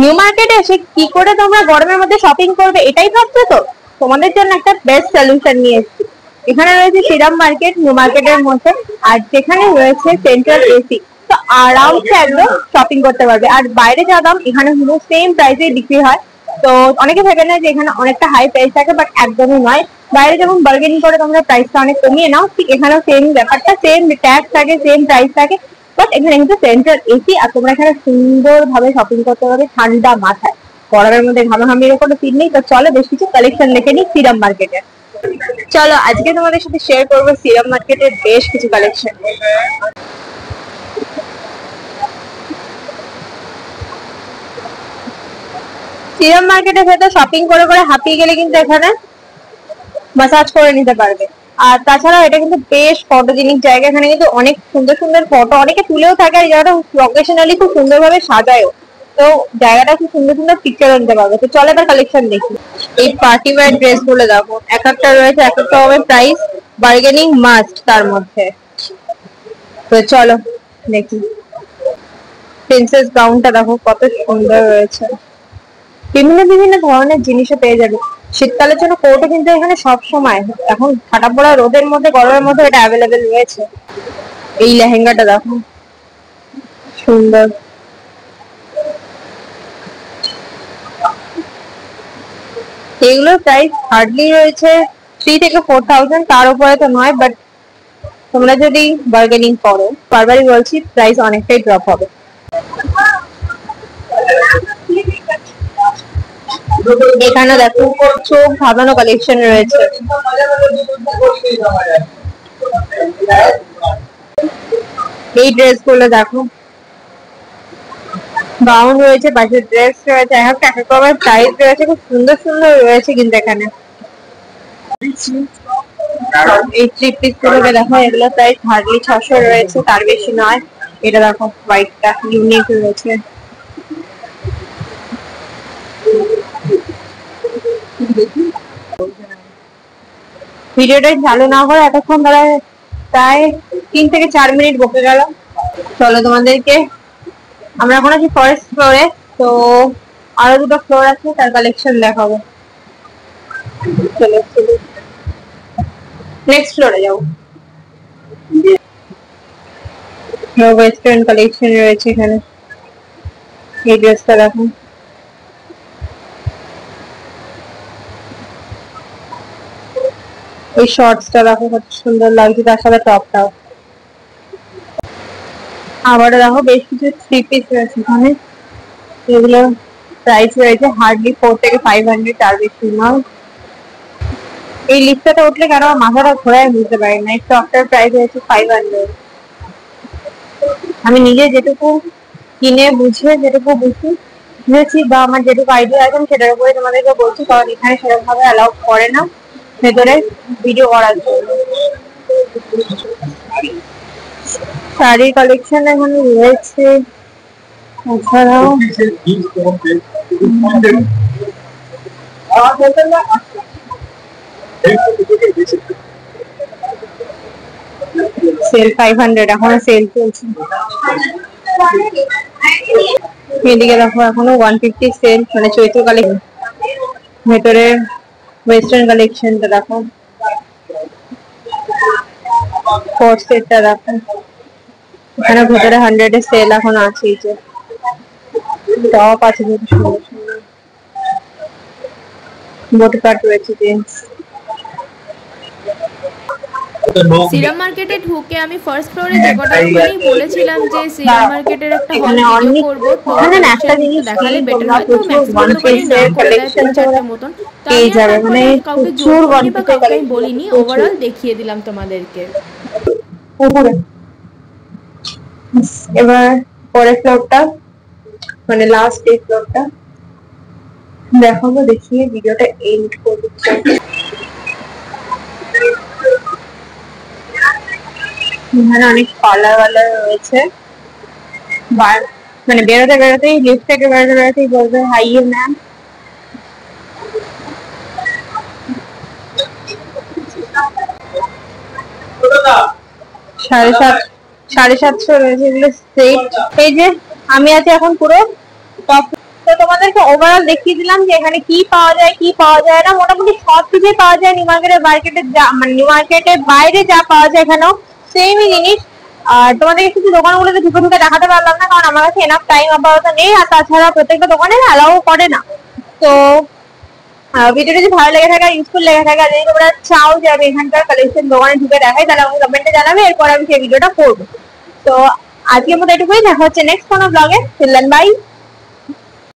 New মার্কেটে এসে কি করে তোমরা গরমের মধ্যে শপিং করবে এটাই ভাবছো তো? তোমাদের জন্য একটা বেস্ট সলিউশন নিয়ে এসেছি। এখানে রয়েছে শ্রীরাম মার্কেট নিউ মার্কেটের মধ্যে, আর যেখানে রয়েছে সেন্ট্রাল এসি। তো আরামসে একদম শপিং করতে পারবে। আর বাইরে যা দাম এখানে পুরো সেম প্রাইসে বিক্রি হয়। তো অনেকে ভেবে নেয় যে এখানে অনেকটা হাই প্রাইস থাকে, বাট একদমই নয়। বাইরে যেমন বার্গেনিং করে তোমরা প্রাইসটা অনেক কমিয়ে নাও, ঠিক এখানেও সেম ব্যাপারটা, সেম ট্যাক্স থাকে, সেম প্রাইস থাকে। বাট এখানে কিন্তু সেন্ট্রাল এসি, আর তোমরা এখানে সুন্দর ভাবে শপিং করতে পারবে ঠান্ডা মাথায়। গরমের মধ্যে ঘামাঘামির কোনো ফিল নেই। তো চলো বেশ কিছু কালেকশন দেখে নিই শ্রীরাম মার্কেটে। চলো আজকে তোমাদের সাথে শেয়ার করবো শ্রীরাম মার্কেটের বেশ কিছু কালেকশন। শ্রীরাম মার্কেটের ভেতর শপিং করে করে হাঁপিয়ে গেলে কিন্তু এখানে মাসাজ করে নিতে পারবে। আর তাছাড়া এটা কিন্তু বেশ ফটোজেনিক জায়গা। এখানে কিন্তু অনেক সুন্দর সুন্দর ফটো অনেকে তুলেও থাকে, আর জায়গাটা প্রফেশনালি খুব সুন্দরভাবে সাজায়ও। তো জায়গাটা খুব সুন্দর সুন্দর পিকচার আনতে পারবে। তো চলো এবার কালেকশন দেখি। এই পার্টি ওয়্যার ড্রেস গুলো দেখো, এক একটা রয়েছে এক একটা হবে প্রাইস, বার্গেনিং মাস্ট তার মধ্যে। তো চলো দেখি। প্রিন্সেস গাউনটা দেখো কত সুন্দর রয়েছে। বিভিন্ন বিভিন্ন ধরনের জিনিসও পেয়ে যাবে। শীতকালের জন্য কোটও কিন্তু এখানে সব সময়, এখন ফাটা পড়া রোদের মধ্যে গরমের মধ্যে এটা অ্যাভেলেবেল রয়েছে। এই লেহেঙ্গাটা দেখো সুন্দর। এগুলোর প্রাইস হার্ডলি রয়েছে 3 থেকে 4,000, তার উপরে তো নয়। বাট তোমরা যদি বার্গেনিং করো, বারবারই বলছি, প্রাইস অনেকটাই ড্রপ হবে। এখানে দেখো চোখ ধাঁধানো কালেকশন রয়েছে। এই ড্রেস গুলো দেখো, গাউন রয়েছে, পাশে ড্রেস রয়েছে, এক একটা এক এক রকমের প্রাইস রয়েছে, খুব সুন্দর সুন্দর রয়েছে কিন্তু এখানে। এই থ্রি পিস গুলোকে দেখো, এগুলো প্রাইস হার্ডলি 600 রয়েছে, তার বেশি নয়। এটা দেখো হোয়াইটটা ইউনিক রয়েছে। ভিডিওটা চালু না করে এতক্ষণ ধরে প্রায় 3 থেকে 4 মিনিট বকে গেল। চলো তোমাদেরকে, আমরা এখন আছি ফরেস্ট ফ্লোরে। তো আরো দুটো ফ্লোর আছে, তার কালেকশন দেখাবো। চলো চলো নেক্সট ফ্লোরে যাও। ওয়েস্টার্ন কালেকশন রয়েছে এখানে। এই ড্রেসটা দেখো, এই শর্টসটা দেখো কত সুন্দর লাগছে, তার সাথে টপটাও। আবারও দেখো বেশ কিছু থ্রি পিস রয়েছে এখানে। এগুলো প্রাইস রয়েছে হার্ডলি 4 থেকে 500, তার বেশি নয়। এই লিস্টটা উঠলে কেন মাথাটা ঘোরায় বুঝতে পারি না। এই টপটার প্রাইস রয়েছে 500। আমি নিজে যেটুকু কিনে বুঝে যেটুকু বুঝেছি বা আমার যেটুকু আইডিয়া আছে সেটার উপরে তোমাদেরকে বলছি, কারণ এখানে সেরকম ভাবে অ্যালাউ করে না ভেতরে ভিডিও করার জন্য। শাড়ির কালেকশন এখানে রয়েছে। এছাড়াও সেল 500, এখনো সেল চলছে। এদিকে দেখো এখনো 150 সেল, মানে চৈত্র কালেকশন। ভেতরে ওয়েস্টার্ন কালেকশনটা দেখো, কোট সেটটা দেখো, এখানে ভেতরে 100 এর সেল এখন আছে। এই যে টপ আছে খুব সুন্দর সুন্দর, বডি পার্ট রয়েছে জিন্স। শ্রীরাম মার্কেটে ঢুকে আমি ফার্স্ট ফ্লোরে যে কটা খুলেই বলেছিলাম যে শ্রীরাম মার্কেটের একটা হল ভিডিও করব, তো দেখালে বেটার হয়। তো ম্যাক্সিমাম দোকানে নাম করে দেয় 3-4টা মতন। তো আমি তারপরে কাউকে জোর করিনি বা কাউকে আমি বলিনি, ওভারঅল দেখিয়ে দিলাম তোমাদেরকে। এবার পরের ফ্লোরটা, মানে লাস্ট এই ফ্লোরটা দেখাবো, দেখিয়ে ভিডিওটা এন্ড করবো। এখানে অনেক পার্লার ওয়ালার রয়েছে। মানে বেরোতে বেরোতেই, লিফট থেকে বেরোতে বেরোতেই বলবে হাই ইউ ম্যাম। সাড়ে সাতশো রয়েছে এগুলো সেট। এই যে আমি আছি এখন পুরো টপ তো তোমাদেরকে ওভারঅল দেখিয়ে দিলাম যে এখানে কি পাওয়া যায় কি পাওয়া যায় না। মোটামুটি সব কিছুই পাওয়া যায় নিউ মার্কেটে মানে নিউ মার্কেটের বাইরে যা পাওয়া যায় এখানেও সেমই জিনিস। আর তোমাদেরকে কিছু দোকানগুলোতে ঢুকে ঢুকে দেখাতে পারলাম না, কারণ আমার কাছে এনাফ টাইম আপাতত নেই, আর তাছাড়া প্রত্যেকটা দোকানে অ্যালাউ করে না। তো ভিডিওটা যদি ভালো লেগে থাকে, ইউজফুল লেগে থাকে, যদি তোমরা চাও যে আমি এখানকার কালেকশন দোকানে ঢুকে দেখাই, তাহলে আমাকে কমেন্টে জানাবে, এরপর আমি সেই ভিডিওটা করবো। তো আজকের মতো এটুকুই, দেখা হচ্ছে নেক্সট কোনো ব্লগে। Till then by.